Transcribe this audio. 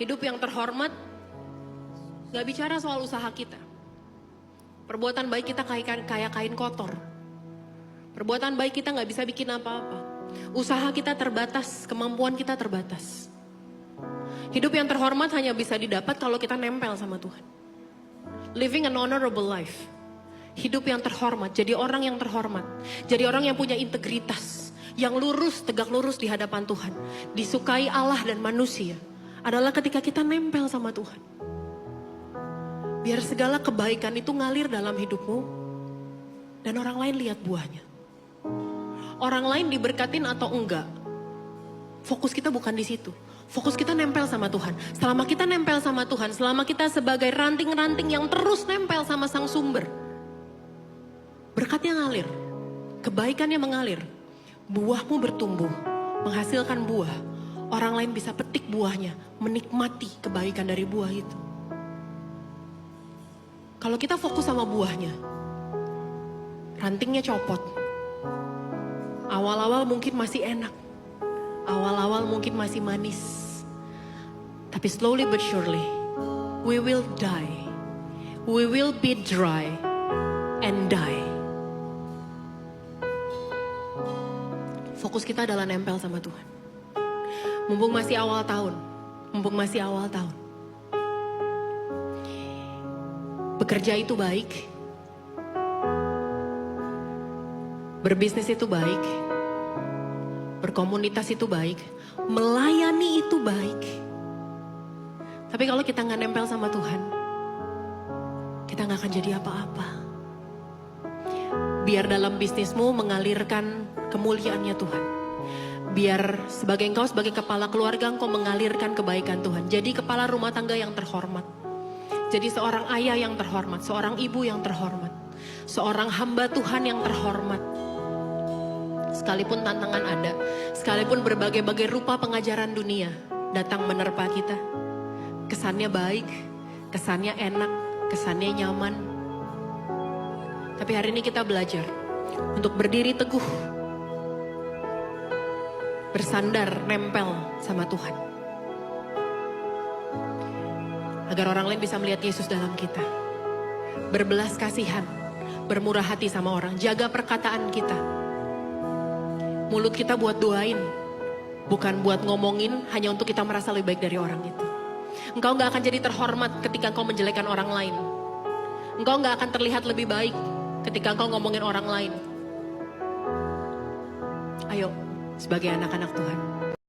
Hidup yang terhormat gak bicara soal usaha kita. Perbuatan baik kita kayak kain kotor. Perbuatan baik kita gak bisa bikin apa-apa. Usaha kita terbatas, kemampuan kita terbatas. Hidup yang terhormat hanya bisa didapat kalau kita nempel sama Tuhan. Living an honorable life. Hidup yang terhormat, jadi orang yang terhormat. Jadi orang yang punya integritas. Yang lurus, tegak lurus di hadapan Tuhan. Disukai Allah dan manusia. Adalah ketika kita nempel sama Tuhan. Biar segala kebaikan itu ngalir dalam hidupmu. Dan orang lain lihat buahnya. Orang lain diberkatin atau enggak. Fokus kita bukan di situ. Fokus kita nempel sama Tuhan. Selama kita nempel sama Tuhan. Selama kita sebagai ranting-ranting yang terus nempel sama Sang Sumber. Berkatnya ngalir. Kebaikannya mengalir. Buahmu bertumbuh. Menghasilkan buah. Orang lain bisa petik buahnya. Menikmati kebaikan dari buah itu. Kalau kita fokus sama buahnya. Rantingnya copot. Awal-awal mungkin masih enak. Awal-awal mungkin masih manis. Tapi slowly but surely, we will die. We will be dry and die. Fokus kita adalah nempel sama Tuhan. Mumpung masih awal tahun. Mumpung masih awal tahun. Bekerja itu baik. Berbisnis itu baik. Berkomunitas itu baik. Melayani itu baik. Tapi kalau kita gak nempel sama Tuhan, kita gak akan jadi apa-apa. Biar dalam bisnismu mengalirkan kemuliaannya Tuhan. Biar sebagai engkau sebagai kepala keluarga engkau mengalirkan kebaikan Tuhan. Jadi kepala rumah tangga yang terhormat. Jadi seorang ayah yang terhormat. Seorang ibu yang terhormat. Seorang hamba Tuhan yang terhormat. Sekalipun tantangan ada. Sekalipun berbagai-bagai rupa pengajaran dunia datang menerpa kita. Kesannya baik. Kesannya enak. Kesannya nyaman. Tapi hari ini kita belajar untuk berdiri teguh, bersandar, nempel sama Tuhan. Agar orang lain bisa melihat Yesus dalam kita. Berbelas kasihan, bermurah hati sama orang, jaga perkataan kita. Mulut kita buat doain, bukan buat ngomongin hanya untuk kita merasa lebih baik dari orang itu. Engkau gak akan jadi terhormat ketika engkau menjelekkan orang lain. Engkau gak akan terlihat lebih baik ketika engkau ngomongin orang lain. Ayo, sebagai anak-anak Tuhan,